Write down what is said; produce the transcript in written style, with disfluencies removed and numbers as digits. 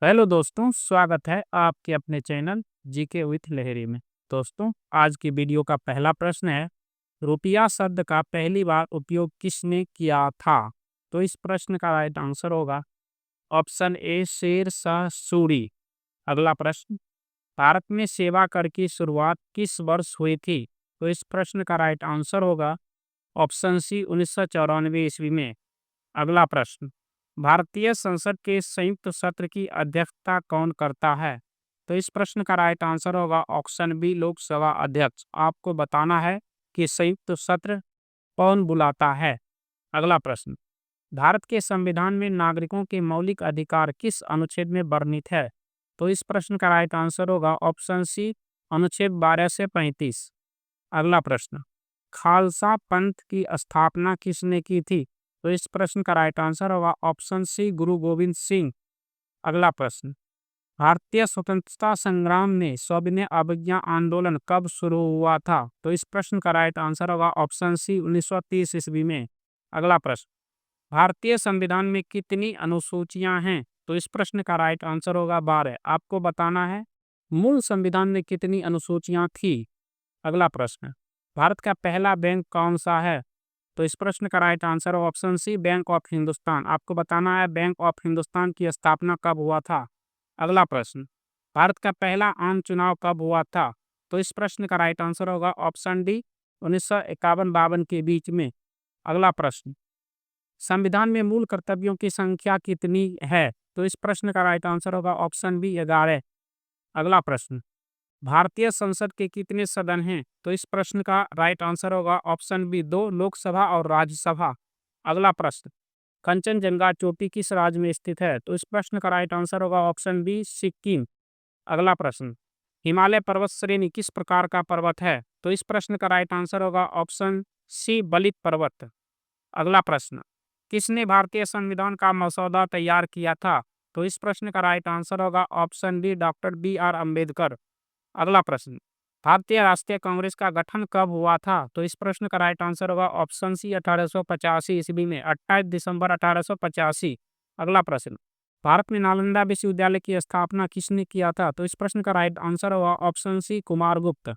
Hello दोस्तों, स्वागत है आपके अपने चैनल जीके विथ लहरी में। दोस्तों, आज की वीडियो का पहला प्रश्न है, रुपया शब्द का पहली बार उपयोग किसने किया था? तो इस प्रश्न का राइट आंसर होगा ऑप्शन ए शेर शाह सूरी। अगला प्रश्न, भारत में सेवा कर की शुरुआत किस वर्ष हुई थी? तो इस प्रश्न का राइट आंसर होगा ऑप्शन सी 1994 ईस्वी में। अगला प्रश्न, भारतीय संसद के संयुक्त सत्र की अध्यक्षता कौन करता है? तो इस प्रश्न का राइट आंसर होगा ऑप्शन बी लोकसभा अध्यक्ष। आपको बताना है कि संयुक्त सत्र कौन बुलाता है। अगला प्रश्न, भारत के संविधान में नागरिकों के मौलिक अधिकार किस अनुच्छेद में वर्णित है? तो इस प्रश्न का राइट आंसर होगा ऑप्शन सी अनुच्छेद 12 से 35। अगला प्रश्न, खालसा पंथ की स्थापना किसने की थी? तो इस प्रश्न का राइट आंसर होगा ऑप्शन सी गुरु गोविंद सिंह। अगला प्रश्न, भारतीय स्वतंत्रता संग्राम में सविनय अवज्ञा आंदोलन कब शुरू हुआ था? तो इस प्रश्न का राइट आंसर होगा ऑप्शन सी 1930 ईस्वी में। अगला प्रश्न, भारतीय संविधान में कितनी अनुसूचियां हैं? तो इस प्रश्न का राइट आंसर होगा 12। आपको बताना है मूल संविधान में कितनी अनुसूचियां थी। अगला प्रश्न, भारत का पहला बैंक कौन सा है? तो इस प्रश्न का राइट आंसर है option C bank of Hindustan. आपको बताना है बैंक ऑफ हिंदुस्तान की स्थापना कब हुआ था। अगला प्रश्न, भारत का पहला आम चुनाव कब हुआ था? तो इस प्रश्न का राइट आंसर होगा ऑप्शन डी 1951-52 के बीच में। अगला प्रश्न, संविधान में मूल कर्तव्यों की संख्या कितनी है? तो इस प्रश्न का राइट आंसर होगा ऑप्शन बी 11। अगला प्रश्न, भारतीय संसद के कितने सदन हैं? तो इस प्रश्न का राइट आंसर होगा ऑप्शन बी 2 लोकसभा और राज्यसभा। अगला प्रश्न, कंचनजंगा चोटी किस राज्य में स्थित है? तो इस प्रश्न का राइट आंसर होगा ऑप्शन बी सिक्किम। अगला प्रश्न, हिमालय पर्वत श्रेणी किस प्रकार का पर्वत है? तो इस प्रश्न का राइट आंसर होगा ऑप्शन सी बलित पर्वत। अगला प्रश्न, किसने भारतीय संविधान का मसौदा तैयार किया था? तो इस प्रश्न का राइट आंसर होगा option D doctor BR Ambedkar. अगला प्रश्न, भारतीय राष्ट्रीय कांग्रेस का गठन कब हुआ था? तो इस प्रश्न का राइट आंसर होगा ऑप्शन सी 1885 ईस्वी में, 28 दिसंबर 1885। अगला प्रश्न, भारत में नालंदा विश्वविद्यालय की स्थापना किसने किया था? तो इस प्रश्न का राइट आंसर होगा ऑप्शन सी कुमारगुप्त।